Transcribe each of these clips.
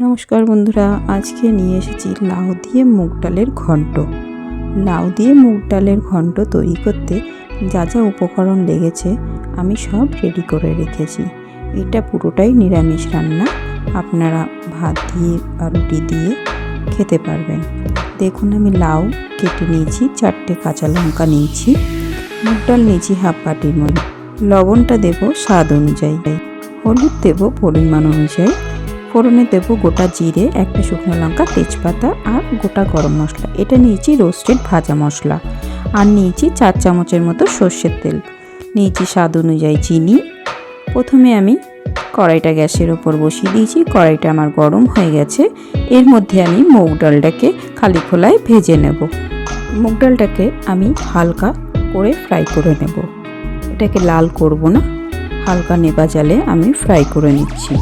নমস্কার বন্ধুরা, আজকে নিয়ে এসেছি লাউ দিয়ে মুগ ডালের ঘন্ট। লাউ দিয়ে মুগ ডালের ঘন্ট তৈরি করতে যা যা উপকরণ লেগেছে আমি সব রেডি করে রেখেছি। এটা পুরোটাই নিরামিষ রান্না, আপনারা ভাত দিয়ে বা রুটি দিয়ে খেতে পারবেন। দেখুন, আমি লাউ কেটে নিয়েছি, 4টে কাঁচা লঙ্কা নিয়েছি, মুগ ডাল নিয়েছি হাফ বাটির মতো, লবণটা দেব স্বাদ অনুযায়ী, হলুদ দেব পরিমাণ অনুযায়ী, ফোড়নে দেব গোটা জিরে, একটা শুকনো লঙ্কা, তেজপাতা আর গোটা গরম মশলা। এটা নিয়েছি রোস্টেড ভাজা মশলা, আর নিয়েছি 4 চামচের মতো সর্ষের তেল, নিয়েছি স্বাদ অনুযায়ী চিনি। প্রথমে আমি কড়াইটা গ্যাসের ওপর বসিয়ে দিয়েছি, কড়াইটা আমার গরম হয়ে গেছে। এর মধ্যে আমি মুগ ডালটাকে খালি খোলায় ভেজে নেব। মুগ ডালটাকে আমি হালকা করে ফ্রাই করে নেব, এটাকে লাল করব না, হালকা নেবা জালে আমি ফ্রাই করে নিচ্ছি।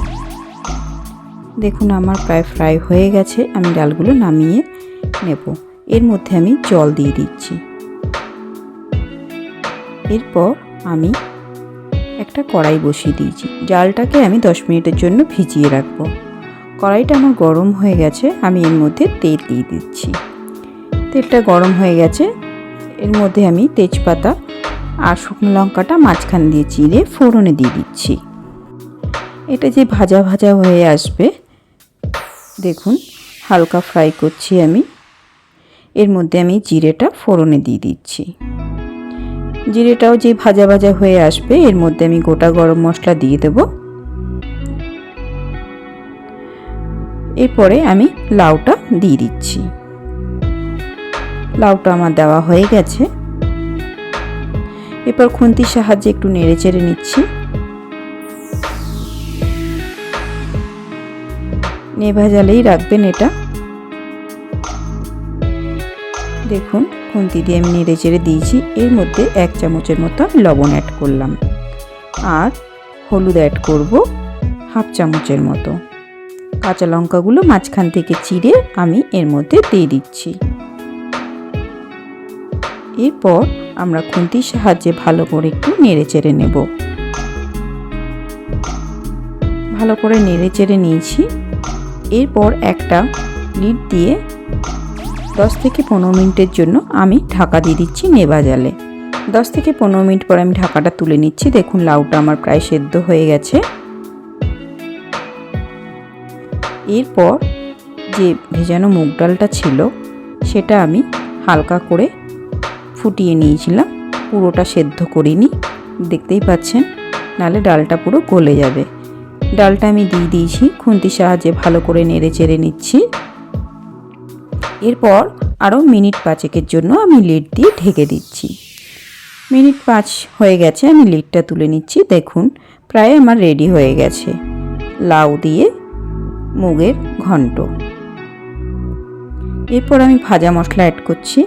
দেখুন, আমার প্রায় ফ্রাই হয়ে গেছে, আমি ডালগুলো নামিয়ে নেব। এর মধ্যে আমি জল দিয়ে দিচ্ছি। এরপর আমি একটা কড়াই বসিয়ে দিয়েছি, ডালটাকে আমি 10 মিনিটের জন্য ভিজিয়ে রাখবো। কড়াইটা আমার গরম হয়ে গেছে, আমি এর মধ্যে তেল দিয়ে দিচ্ছি। তেলটা গরম হয়ে গেছে, এর মধ্যে আমি তেজপাতা আর শুকনো লঙ্কাটা মাঝখান দিয়ে চিড়ে ফোড়নে দিয়ে দিচ্ছি। এটা যে ভাজা ভাজা হয়ে আসবে, দেখুন হালকা ফ্রাই করছি আমি। এর মধ্যে আমি জিরেটা ফোড়নে দিয়ে দিচ্ছি। জিরেটাও যে ভাজা ভাজা হয়ে আসবে, এর মধ্যে আমি গোটা গরম মশলা দিয়ে দেব। এরপরে আমি লাউটা দিয়ে দিচ্ছি। লাউটা আমার দেওয়া হয়ে গেছে। এরপর খুন্তির সাহায্যে একটু নেড়ে চেড়ে নিচ্ছি। নেভা জালেই রাখবেন এটা। দেখুন, খুন্তি দিয়ে আমি নেড়ে চেড়ে দিয়েছি। এর মধ্যে 1 চামচের মতো লবণ অ্যাড করলাম, আর হলুদ অ্যাড করব হাফ চামচের মতো। কাঁচা লঙ্কাগুলো মাঝখান থেকে চিড়ে আমি এর মধ্যে দিয়ে দিচ্ছি। এরপর আমরা খুন্তির সাহায্যে ভালো করে একটু নেড়ে চেড়ে নেব। ভালো করে নেড়ে চেড়ে নিয়েছি। এরপর একটা লিড দিয়ে 10 থেকে 15 মিনিটের জন্য আমি ঢাকা দিয়ে দিচ্ছি নেভা জালে। 10 থেকে 15 মিনিট পর আমি ঢাকাটা তুলে নিচ্ছি। দেখুন, লাউটা আমার প্রায় সেদ্ধ হয়ে গেছে। এরপর যে ভেজানো মুগ ডালটা ছিল সেটা আমি হালকা করে ফুটিয়ে নিয়েছিলাম, পুরোটা সেদ্ধ করিনি, দেখতেই পাচ্ছেন, নাহলে ডালটা পুরো গলে যাবে। ডালটা আমি দিয়ে দিয়েছি, খুন্তির সাহায্যে ভালো করে নেড়ে চেড়ে নিচ্ছি। এরপর আরও মিনিট 5 জন্য আমি লিড দিয়ে ঢেকে দিচ্ছি। মিনিট 5 হয়ে গেছে, আমি লিডটা তুলে নিচ্ছি। দেখুন, প্রায় আমার রেডি হয়ে গেছে লাউ দিয়ে মুগের ঘন্ট। এরপর আমি ভাজা মশলা অ্যাড করছি।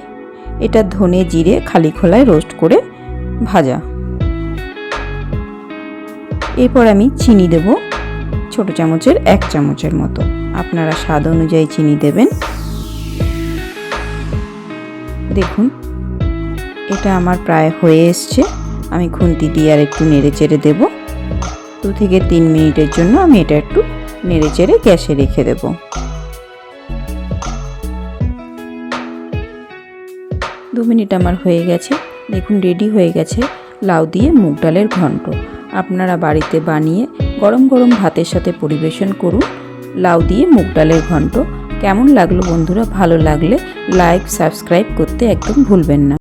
এটা ধনে জিরে খালি খোলায় রোস্ট করে ভাজা। এরপর আমি চিনি দেব, ছোট চামচের 1 চামচের মতো, আপনারা স্বাদ অনুযায়ী চিনি দেবেন। দেখুন, এটা আমার প্রায় হয়ে এসছে। আমি খুন্তি দিয়ে আর একটু নেড়ে চেড়ে দেব। 2 থেকে 3 মিনিটের জন্য আমি এটা একটু নেড়ে চেড়ে গ্যাসে রেখে দেব। 2 মিনিট আমার হয়ে গেছে। দেখুন, রেডি হয়ে গেছে লাউ দিয়ে মুগ ডালের ঘন্ট। আপনারা বাড়িতে বানিয়ে গরম গরম ভাতের সাথে পরিবেশন করুন লাউ দিয়ে মুগ ডালের ঘন্ট। কেমন লাগলো বন্ধুরা? ভালো লাগলে লাইক সাবস্ক্রাইব করতে একদম ভুলবেন না।